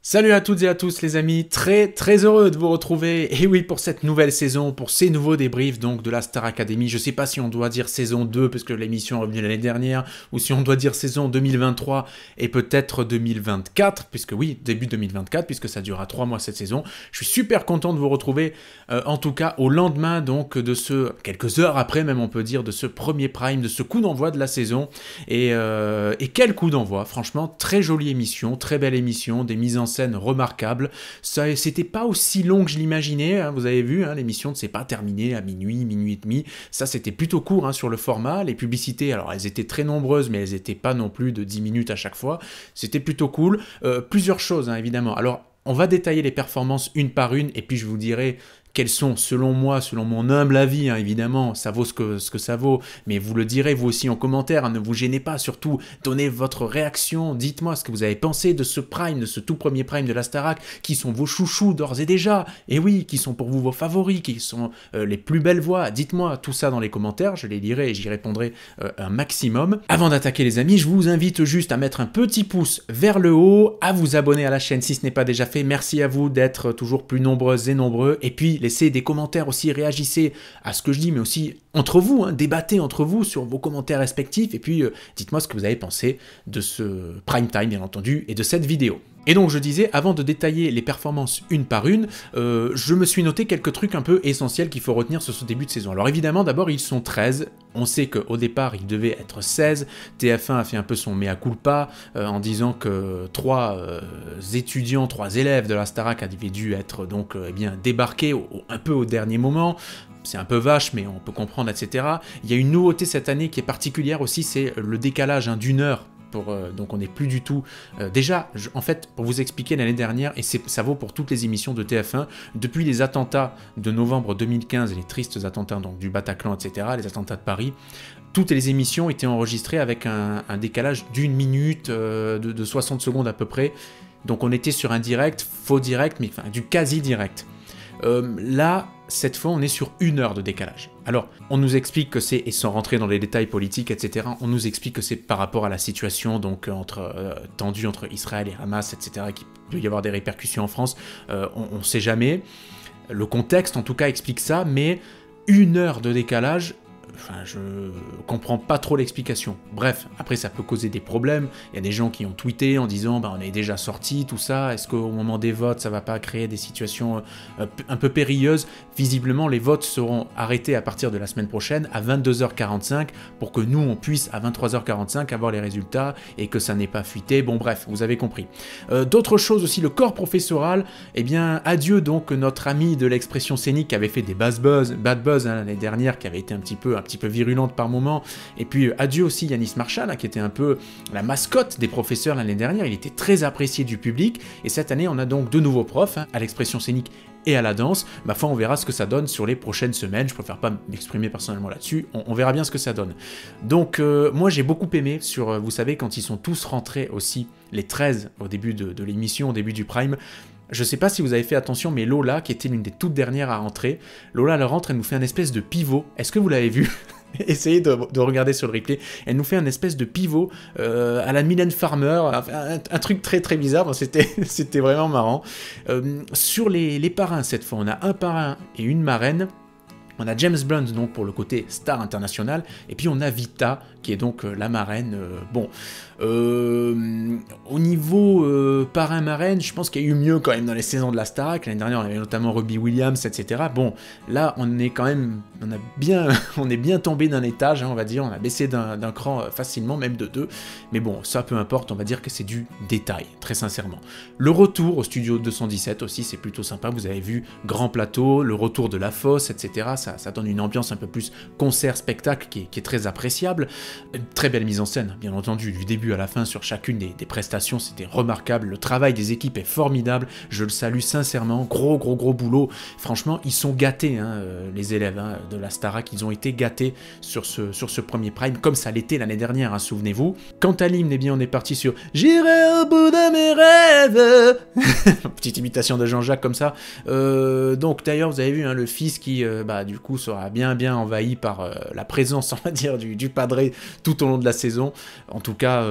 Salut à toutes et à tous les amis, très heureux de vous retrouver, et oui pour cette nouvelle saison, pour ces nouveaux débriefs donc de la Star Academy. Je sais pas si on doit dire saison 2 parce que l'émission est revenue l'année dernière, ou si on doit dire saison 2023 et peut-être 2024, puisque oui, début 2024, puisque ça durera 3 mois cette saison. Je suis super content de vous retrouver, en tout cas au lendemain donc de quelques heures après même on peut dire, de ce premier prime, de ce coup d'envoi de la saison, et quel coup d'envoi, franchement, très jolie émission, très belle émission, des mises en scène remarquable. Ça, c'était pas aussi long que je l'imaginais, hein, vous avez vu, hein, l'émission ne s'est pas terminée à minuit et demi. Ça, c'était plutôt court hein, sur le format. Les publicités, alors elles étaient très nombreuses, mais elles n'étaient pas non plus de 10 minutes à chaque fois. C'était plutôt cool. Plusieurs choses, hein, évidemment. Alors, on va détailler les performances une par une, et puis je vous dirai quelles sont, selon moi, selon mon humble avis, hein, évidemment, ça vaut ce que ça vaut, mais vous le direz vous aussi en commentaire, hein, ne vous gênez pas, surtout, donnez votre réaction, dites-moi ce que vous avez pensé de ce prime, de ce tout premier prime de la Starac, qui sont vos chouchous d'ores et déjà, et oui, qui sont pour vous vos favoris, qui sont les plus belles voix, dites-moi tout ça dans les commentaires, je les lirai et j'y répondrai un maximum. Avant d'attaquer les amis, je vous invite juste à mettre un petit pouce vers le haut, à vous abonner à la chaîne si ce n'est pas déjà fait, merci à vous d'être toujours plus nombreuses et nombreux, et puis laissez des commentaires aussi, réagissez à ce que je dis, mais aussi entre vous, hein, débattez entre vous sur vos commentaires respectifs, et puis dites-moi ce que vous avez pensé de ce prime time, bien entendu, et de cette vidéo. Et donc je disais, avant de détailler les performances une par une, je me suis noté quelques trucs un peu essentiels qu'il faut retenir sur ce début de saison. Alors évidemment, d'abord, ils sont 13, on sait qu'au départ, ils devaient être 16, TF1 a fait un peu son mea culpa, en disant que 3 étudiants, 3 élèves de la Starac avaient dû être donc eh bien, débarqués un peu au dernier moment. C'est un peu vache, mais on peut comprendre, etc. Il y a une nouveauté cette année qui est particulière aussi, c'est le décalage hein, d'une heure. Donc on n'est plus du tout... déjà, en fait, pour vous expliquer, l'année dernière, et ça vaut pour toutes les émissions de TF1, depuis les attentats de novembre 2015, les tristes attentats donc, du Bataclan, etc., les attentats de Paris, toutes les émissions étaient enregistrées avec un décalage d'1 minute, de 60 secondes à peu près. Donc on était sur un direct, faux direct, mais enfin, du quasi-direct. Là, cette fois, on est sur 1 heure de décalage. Alors, on nous explique que c'est, et sans rentrer dans les détails politiques, etc., on nous explique que c'est par rapport à la situation donc tendue entre Israël et Hamas, etc., qu'il peut y avoir des répercussions en France. On ne sait jamais. Le contexte, en tout cas, explique ça, mais 1 heure de décalage... Enfin, je comprends pas trop l'explication. Bref, après ça peut causer des problèmes. Il y a des gens qui ont tweeté en disant bah, on est déjà sorti, tout ça. Est-ce qu'au moment des votes, ça va pas créer des situations un peu périlleuses? Visiblement, les votes seront arrêtés à partir de la semaine prochaine à 22h45 pour que nous, on puisse à 23h45 avoir les résultats et que ça n'ait pas fuité. Bon bref, vous avez compris. D'autres choses aussi, le corps professoral. Eh bien, adieu donc notre ami de l'expression scénique qui avait fait des bad buzz hein, l'année dernière, qui avait été un petit peu virulente par moment, et puis adieu aussi Yanis Marshall, hein, qui était un peu la mascotte des professeurs l'année dernière, il était très apprécié du public, et cette année on a donc 2 nouveaux profs, hein, à l'expression scénique et à la danse. Ma foi, on verra ce que ça donne sur les prochaines semaines, je préfère pas m'exprimer personnellement là-dessus, on verra bien ce que ça donne. Donc moi j'ai beaucoup aimé sur, vous savez, quand ils sont tous rentrés aussi, les 13 au début de l'émission, au début du prime. Je sais pas si vous avez fait attention, mais Lola, qui était l'une des toutes dernières à rentrer, Lola, elle rentre, elle nous fait un espèce de pivot. Est-ce que vous l'avez vu? Essayez de regarder sur le replay. Elle nous fait un espèce de pivot à la Mylène Farmer, un truc très bizarre, c'était vraiment marrant. Sur les parrains, cette fois, on a un parrain et une marraine. On a James Blunt donc pour le côté star international, et puis on a Vita qui est donc la marraine. Bon, au niveau parrain-marraine, je pense qu'il y a eu mieux quand même dans les saisons de la Starac. L'année dernière on avait notamment Robbie Williams, etc. Bon, là on est quand même, on est bien tombé d'un étage, hein, on va dire, on a baissé d'un cran facilement, même de 2, mais bon, ça peu importe, on va dire que c'est du détail, très sincèrement. Le retour au studio 217 aussi, c'est plutôt sympa, vous avez vu, grand plateau, le retour de la fosse, etc. Ça donne une ambiance un peu plus concert-spectacle qui est très appréciable. Une très belle mise en scène, bien entendu, du début à la fin sur chacune des prestations, c'était remarquable. Le travail des équipes est formidable, je le salue sincèrement, gros boulot. Franchement, ils sont gâtés, hein, les élèves hein, de la Starac, ils ont été gâtés sur ce premier prime, comme ça l'était l'année dernière, hein, souvenez-vous. Quant à l'hymne, eh bien, on est parti sur « J'irai au bout de mes rêves ». petite imitation de Jean-Jacques comme ça. Donc d'ailleurs vous avez vu le fils qui du coup sera bien envahi par la présence, on va dire, du padré tout au long de la saison. En tout cas,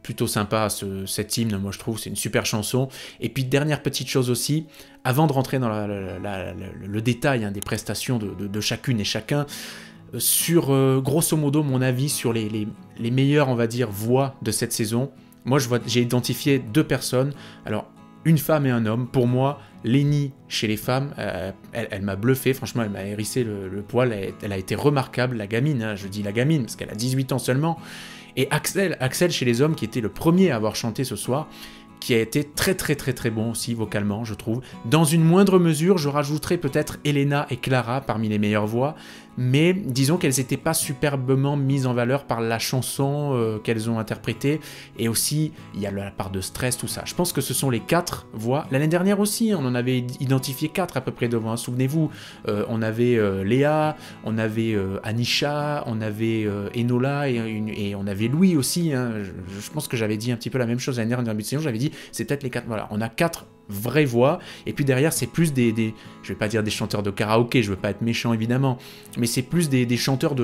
plutôt sympa cet hymne, moi je trouve, c'est une super chanson. Et puis dernière petite chose aussi, avant de rentrer dans le détail des prestations de chacune et chacun, sur grosso modo mon avis sur les meilleures, on va dire, voix de cette saison. Moi j'ai identifié 2 personnes, alors une femme et un homme. Pour moi, Lenny chez les femmes, elle m'a bluffé, franchement elle m'a hérissé le poil, elle a été remarquable, la gamine, je dis la gamine parce qu'elle a 18 ans seulement. Et Axel chez les hommes, qui était le premier à avoir chanté ce soir, qui a été très bon aussi vocalement, je trouve. Dans une moindre mesure, je rajouterais peut-être Elena et Clara parmi les meilleures voix, mais disons qu'elles n'étaient pas superbement mises en valeur par la chanson qu'elles ont interprétée, et aussi il y a la part de stress, tout ça. Je pense que ce sont les 4 voix. L'année dernière aussi, on en avait identifié 4 à peu près de voix, souvenez-vous. On avait Léa, on avait Anisha, on avait Enola, et on avait Louis aussi. Je pense que j'avais dit un petit peu la même chose l'année dernière, en début de saison, j'avais dit c'est peut-être les 4, voilà, on a 4 vraies voix, et puis derrière c'est plus des je vais pas dire des chanteurs de karaoké, je veux pas être méchant évidemment, mais c'est plus des chanteurs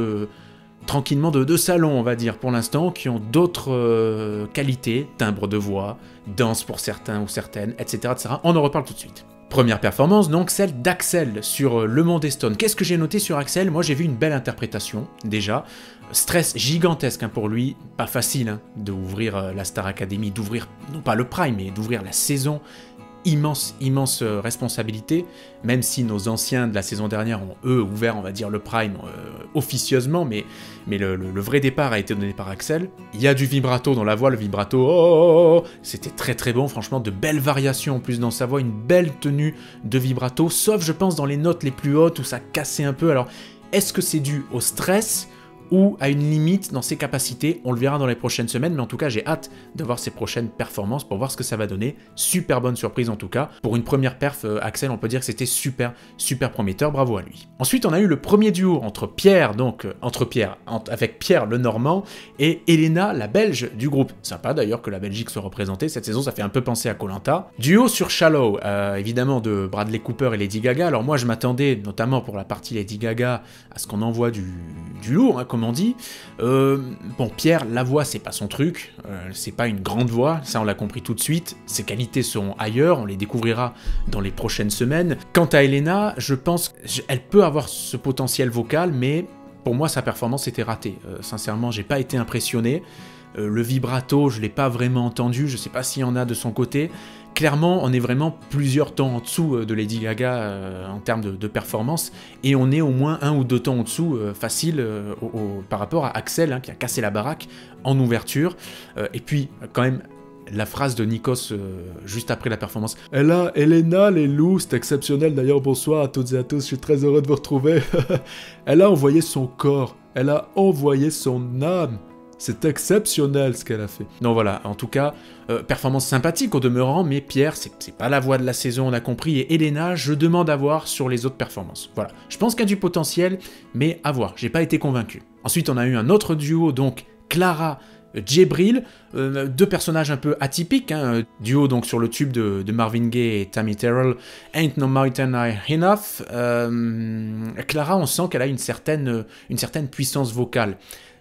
tranquillement de salon, on va dire, pour l'instant, qui ont d'autres qualités, timbre de voix, danse pour certains ou certaines, etc., etc. On en reparle tout de suite. Première performance, donc celle d'Axel sur Le Monde est Stone. Qu'est-ce que j'ai noté sur Axel? Moi j'ai vu une belle interprétation, déjà. Stress gigantesque pour lui, pas facile d'ouvrir la Star Academy, d'ouvrir, non pas le Prime, mais d'ouvrir la saison. Immense responsabilité, même si nos anciens de la saison dernière ont eux ouvert, on va dire, le Prime officieusement, mais le vrai départ a été donné par Axel. Il y a du vibrato dans la voix, le vibrato, c'était très bon, franchement, de belles variations en plus dans sa voix, une belle tenue de vibrato, sauf je pense dans les notes les plus hautes où ça cassait un peu. Alors, est-ce que c'est dû au stress ou à une limite dans ses capacités? On le verra dans les prochaines semaines, mais en tout cas j'ai hâte de voir ses prochaines performances pour voir ce que ça va donner. Super bonne surprise en tout cas. Pour une première perf, Axel, on peut dire que c'était super prometteur, bravo à lui. Ensuite on a eu le premier duo entre Pierre, avec Pierre le Normand, et Elena, la Belge du groupe. Sympa d'ailleurs que la Belgique soit représentée cette saison, ça fait un peu penser à Koh-Lanta. Duo sur Shallow, évidemment de Bradley Cooper et Lady Gaga. Alors moi je m'attendais, notamment pour la partie Lady Gaga, à ce qu'on envoie du lourd, comme on dit. Pierre, la voix c'est pas son truc, c'est pas une grande voix, ça on l'a compris tout de suite, ses qualités sont ailleurs, on les découvrira dans les prochaines semaines. Quant à Elena, je pense qu'elle peut avoir ce potentiel vocal, mais pour moi sa performance était ratée. Sincèrement, j'ai pas été impressionné. Le vibrato, je l'ai pas vraiment entendu, je sais pas s'il y en a de son côté. Clairement, on est vraiment plusieurs temps en dessous de Lady Gaga en termes de performance, et on est au moins 1 ou 2 temps en dessous, facile, par rapport à Axel, qui a cassé la baraque en ouverture. Et puis, quand même, la phrase de Nikos juste après la performance. Et là, Elena, les loups, c'est exceptionnel d'ailleurs, bonsoir à toutes et à tous, je suis très heureux de vous retrouver. Elle a envoyé son corps, elle a envoyé son âme. C'est exceptionnel ce qu'elle a fait. Non voilà, en tout cas, performance sympathique au demeurant, mais Pierre, c'est pas la voix de la saison, on a compris, et Elena, je demande à voir sur les autres performances. Voilà, je pense qu'il y a du potentiel, mais à voir, j'ai pas été convaincu. Ensuite, on a eu un autre duo, donc Clara, Djibril, 2 personnages un peu atypiques, duo donc sur le tube de Marvin Gaye et Tammy Terrell, Ain't No Mountain High Enough. Clara, on sent qu'elle a une certaine puissance vocale.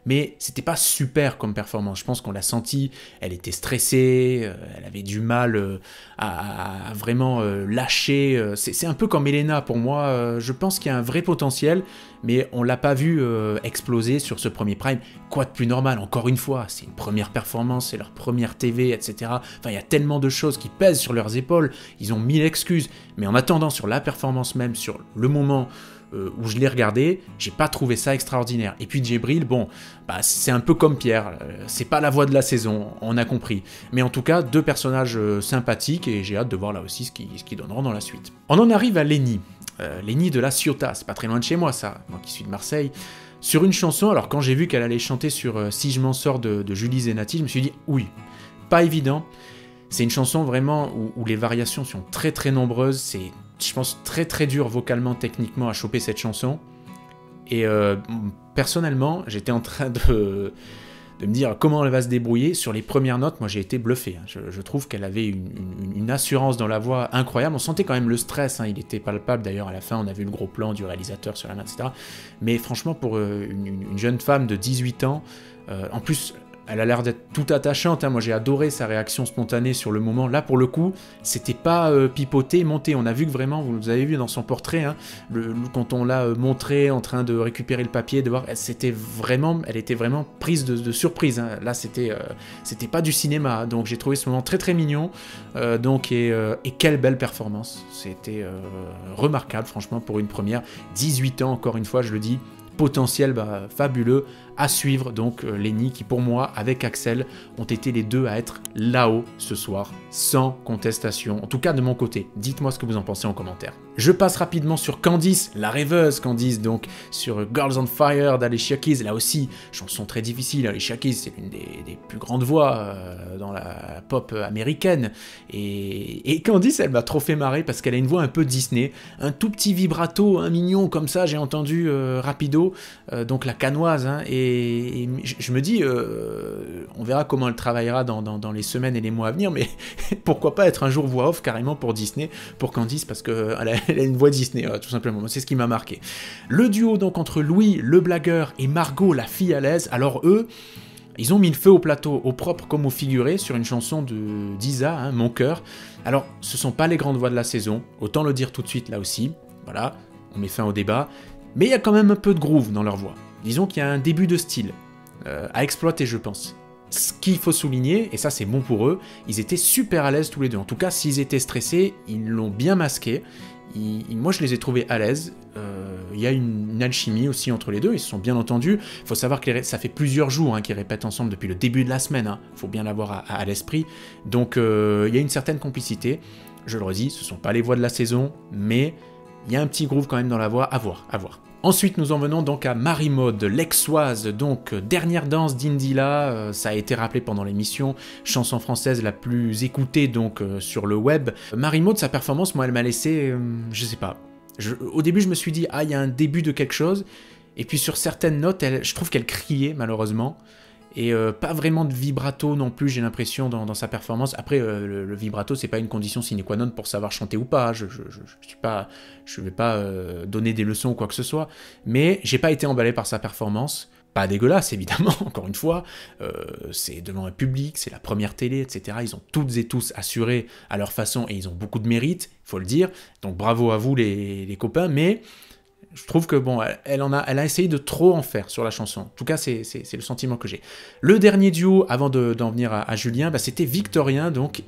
Mais c'était pas super comme performance, je pense qu'on l'a senti, elle était stressée, elle avait du mal à vraiment lâcher, c'est un peu comme Elena pour moi, je pense qu'il y a un vrai potentiel, mais on l'a pas vu exploser sur ce premier Prime. Quoi de plus normal, encore une fois, c'est une première performance, c'est leur première TV, etc. Enfin, il y a tellement de choses qui pèsent sur leurs épaules, ils ont 1000 excuses, mais en attendant, sur la performance même, sur le moment où je l'ai regardé, j'ai pas trouvé ça extraordinaire. Et puis Djibril, c'est un peu comme Pierre, c'est pas la voix de la saison, on a compris. Mais en tout cas, 2 personnages sympathiques, et j'ai hâte de voir là aussi ce qu'ils donneront dans la suite. On en arrive à Lenny. Lenny de la Ciotat, c'est pas très loin de chez moi ça, moi qui suis de Marseille. Sur une chanson, alors quand j'ai vu qu'elle allait chanter sur Si je m'en sors de Julie Zenati, je me suis dit, oui, pas évident. C'est une chanson vraiment où les variations sont très nombreuses, c'est, je pense, très dur vocalement, techniquement à choper cette chanson. Et personnellement, j'étais en train de me dire comment elle va se débrouiller. Sur les premières notes, moi j'ai été bluffé. Hein. Je trouve qu'elle avait une assurance dans la voix incroyable. On sentait quand même le stress, hein. Il était palpable. D'ailleurs, à la fin, on a vu le gros plan du réalisateur sur la main, etc. Mais franchement, pour une jeune femme de 18 ans, en plus, elle a l'air d'être tout attachante, hein. Moi j'ai adoré sa réaction spontanée sur le moment. Là pour le coup, c'était pas pipoté, monté. On a vu que vraiment, vous avez vu dans son portrait, hein, quand on l'a montré en train de récupérer le papier, de voir, elle était vraiment prise de surprise. Hein. Là c'était pas du cinéma, donc j'ai trouvé ce moment très très mignon. Et quelle belle performance. C'était remarquable franchement pour une première. 18 ans encore une fois, je le dis. Potentiel fabuleux à suivre, donc Lenny qui pour moi avec Axel ont été les deux à être là-haut ce soir sans contestation, en tout cas de mon côté. Dites-moi ce que vous en pensez en commentaire. Je passe rapidement sur Candice, la rêveuse Candice, donc sur Girls on Fire d'Alicia Keys. Là aussi, chanson très difficile. Alicia Keys, c'est l'une des plus grandes voix dans la pop américaine. Et Candice, elle m'a trop fait marrer parce qu'elle a une voix un peu Disney, un tout petit vibrato, un mignon comme ça, j'ai entendu rapido, donc la canoise. Hein, et je me dis, on verra comment elle travaillera dans les semaines et les mois à venir, mais pourquoi pas être un jour voix off carrément pour Disney, pour Candice, parce qu'elle a une voix Disney, tout simplement. C'est ce qui m'a marqué. Le duo donc entre Louis, le blagueur, et Margot, la fille à l'aise. Alors eux, ils ont mis le feu au plateau, au propre comme au figuré, sur une chanson d'Isa, hein, Mon cœur. Alors, ce sont pas les grandes voix de la saison, autant le dire tout de suite là aussi. Voilà, on met fin au débat. Mais il y a quand même un peu de groove dans leur voix. Disons qu'il y a un début de style à exploiter, je pense. Ce qu'il faut souligner, et ça c'est bon pour eux, ils étaient super à l'aise tous les deux. En tout cas, s'ils étaient stressés, ils l'ont bien masqué. Moi, je les ai trouvés à l'aise. Il y a une alchimie aussi entre les deux, ils se sont bien entendus. Il faut savoir que ça fait plusieurs jours qu'ils répètent ensemble depuis le début de la semaine. Il faut bien l'avoir à l'esprit. Donc, il y a une certaine complicité. Je le redis, ce ne sont pas les voix de la saison, mais il y a un petit groove quand même dans la voix. À voir, à voir. Ensuite, nous en venons donc à Marie-Maude, l'exoise, donc dernière danse d'Indila, ça a été rappelé pendant l'émission, chanson française la plus écoutée donc sur le web. Marie-Maude, sa performance, moi elle m'a laissé, je sais pas, au début je me suis dit, ah il y a un début de quelque chose, et puis sur certaines notes, je trouve qu'elle criait malheureusement, et pas vraiment de vibrato non plus, j'ai l'impression, dans sa performance. Après, le vibrato, c'est pas une condition sine qua non pour savoir chanter ou pas. Je vais pas donner des leçons ou quoi que ce soit. Mais j'ai pas été emballé par sa performance. Pas dégueulasse, évidemment, encore une fois. C'est devant un public, c'est la première télé, etc. Ils ont toutes et tous assuré à leur façon, et ils ont beaucoup de mérite, il faut le dire. Donc bravo à vous les copains, mais je trouve que bon, elle a essayé de trop en faire sur la chanson. En tout cas, c'est le sentiment que j'ai. Le dernier duo, avant d'en venir à Julien, c'était Victorien, donc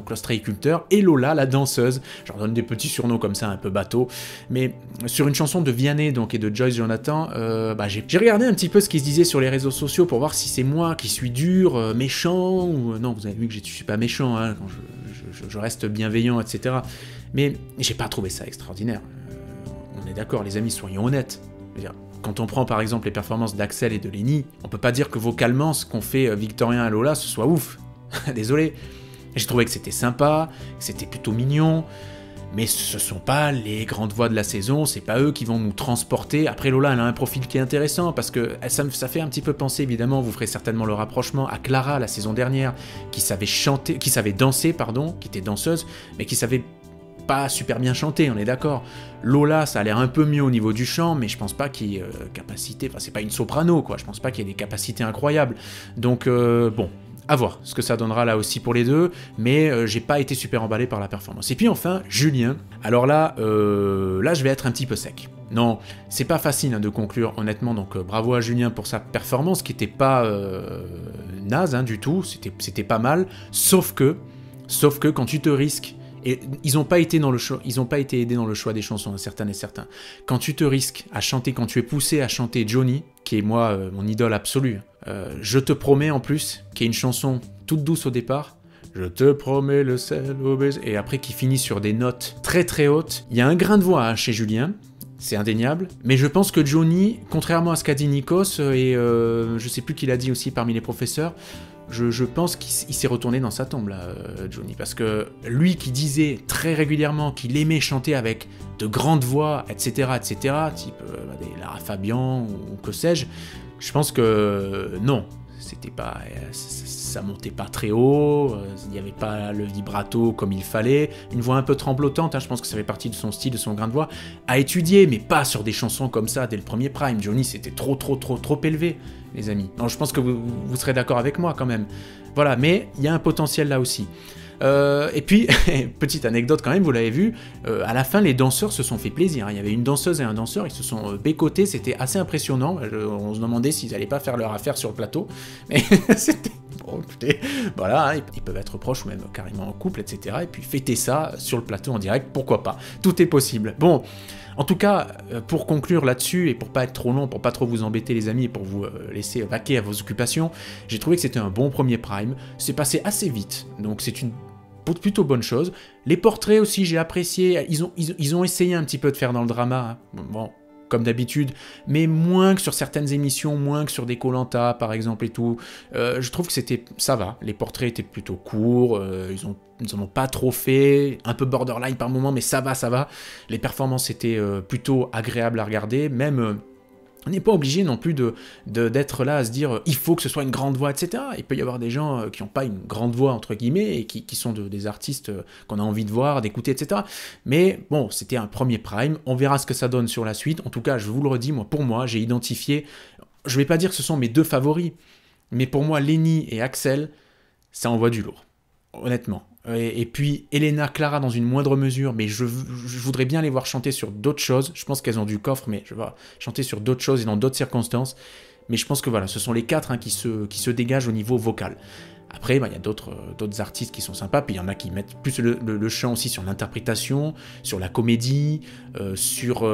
l'ostréiculteur, et Lola, la danseuse. Je leur donne des petits surnoms comme ça, un peu bateau. Mais sur une chanson de Vianney donc, et de Joyce Jonathan, j'ai regardé un petit peu ce qui se disait sur les réseaux sociaux pour voir si c'est moi qui suis dur, méchant, ou... Non, vous avez vu que je ne suis pas méchant, hein, quand je reste bienveillant, etc. Mais j'ai pas trouvé ça extraordinaire. On est d'accord, les amis, soyons honnêtes. Je veux dire, quand on prend par exemple les performances d'Axel et de Lenny, on peut pas dire que vocalement ce qu'ont fait Victorien et Lola ce soit ouf. Désolé. J'ai trouvé que c'était sympa, que c'était plutôt mignon, mais ce sont pas les grandes voix de la saison, c'est pas eux qui vont nous transporter. Après Lola, elle a un profil qui est intéressant parce que ça fait un petit peu penser, évidemment, vous ferez certainement le rapprochement à Clara la saison dernière, qui savait danser, qui était danseuse, mais qui savait pas super bien chanter, on est d'accord. Lola, ça a l'air un peu mieux au niveau du chant, mais je pense pas qu'il y ait capacité, enfin c'est pas une soprano, quoi, je pense pas qu'il y ait des capacités incroyables. Donc bon, à voir ce que ça donnera là aussi pour les deux, mais j'ai pas été super emballé par la performance. Et puis enfin, Julien, alors là je vais être un petit peu sec. Non, c'est pas facile de conclure honnêtement, donc bravo à Julien pour sa performance qui était pas naze du tout, c'était pas mal, sauf que quand tu te risques. Et ils n'ont pas été aidés dans le choix des chansons, certains et certains. Quand tu te risques à chanter, quand tu es poussé à chanter Johnny, qui est moi mon idole absolue, je te promets en plus, qui est une chanson toute douce au départ, je te promets le sel au baiser, et après qui finit sur des notes très très hautes. Il y a un grain de voix chez Julien, c'est indéniable, mais je pense que Johnny, contrairement à ce qu'a dit Nikos, et je sais plus qui l'a dit aussi parmi les professeurs, je pense qu'il s'est retourné dans sa tombe, là, Johnny, parce que lui qui disait très régulièrement qu'il aimait chanter avec de grandes voix, etc., type des Lara Fabian ou que sais-je, je pense que non, c'était pas, ça montait pas très haut, il n'y avait pas le vibrato comme il fallait, une voix un peu tremblotante, hein, je pense que ça fait partie de son style, de son grain de voix, à étudier, mais pas sur des chansons comme ça dès le premier prime. Johnny, c'était trop élevé, les amis. Non, je pense que vous serez d'accord avec moi quand même. Voilà, mais il y a un potentiel là aussi. Et puis, petite anecdote quand même, vous l'avez vu, à la fin les danseurs se sont fait plaisir, hein. Il y avait une danseuse et un danseur, ils se sont bécotés, c'était assez impressionnant, on se demandait s'ils n'allaient pas faire leur affaire sur le plateau, mais c'était... Bon, écoutez, voilà, hein, ils peuvent être proches ou même carrément en couple, etc. Et puis fêter ça sur le plateau en direct, pourquoi pas, tout est possible. Bon, en tout cas, pour conclure là-dessus, et pour pas être trop long, pour pas trop vous embêter les amis, et pour vous laisser vaquer à vos occupations, j'ai trouvé que c'était un bon premier prime, c'est passé assez vite, donc c'est une plutôt bonne chose. Les portraits aussi, j'ai apprécié, ils ont essayé un petit peu de faire dans le drama, hein. Bon, comme d'habitude, mais moins que sur certaines émissions, moins que sur des Koh-Lanta par exemple et tout. Je trouve que ça va, les portraits étaient plutôt courts, ils en ont pas trop fait, un peu borderline par moment, mais ça va. Les performances étaient plutôt agréables à regarder, même... on n'est pas obligé non plus d'être là à se dire il faut que ce soit une grande voix, etc. Il peut y avoir des gens qui n'ont pas une grande voix, entre guillemets, et qui sont des artistes qu'on a envie de voir, d'écouter, etc. Mais bon, c'était un premier prime, on verra ce que ça donne sur la suite. En tout cas, je vous le redis, pour moi, j'ai identifié, je vais pas dire que ce sont mes deux favoris, mais pour moi, Lenny et Axel, ça envoie du lourd, honnêtement. Et puis Elena, Clara dans une moindre mesure, mais je voudrais bien les voir chanter sur d'autres choses. Je pense qu'elles ont du coffre, mais je vais chanter sur d'autres choses et dans d'autres circonstances. Mais je pense que voilà, ce sont les quatre, hein, qui se dégagent au niveau vocal. Après, il y a d'autres artistes qui sont sympas, puis il y en a qui mettent plus le chant aussi sur l'interprétation, sur la comédie, sur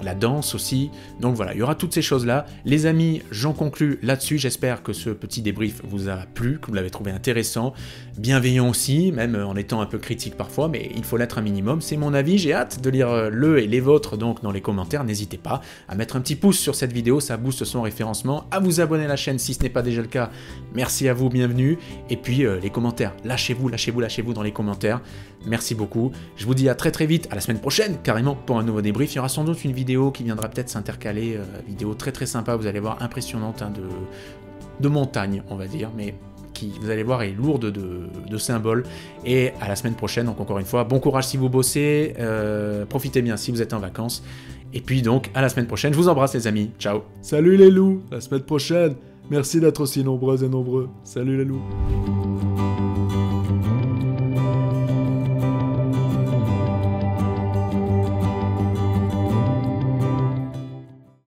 la danse aussi. Donc voilà, il y aura toutes ces choses-là. Les amis, j'en conclus là-dessus. J'espère que ce petit débrief vous a plu, que vous l'avez trouvé intéressant, bienveillant aussi, même en étant un peu critique parfois, mais il faut l'être un minimum. C'est mon avis, j'ai hâte de lire le et les vôtres donc dans les commentaires. N'hésitez pas à mettre un petit pouce sur cette vidéo, ça booste son référencement, à vous abonner à la chaîne si ce n'est pas déjà le cas. Merci à vous, bienvenue. Et puis les commentaires, lâchez-vous dans les commentaires. Merci beaucoup. Je vous dis à très vite, à la semaine prochaine, carrément, pour un nouveau débrief. Il y aura sans doute une vidéo qui viendra peut-être s'intercaler, vidéo très sympa, vous allez voir, impressionnante, hein, de montagne, on va dire, mais qui, vous allez voir, est lourde de symboles. Et à la semaine prochaine, donc encore une fois, bon courage si vous bossez, profitez bien si vous êtes en vacances. Et puis donc, à la semaine prochaine, je vous embrasse les amis, ciao. Salut les loups, à la semaine prochaine. Merci d'être aussi nombreuses et nombreux. Salut les loups.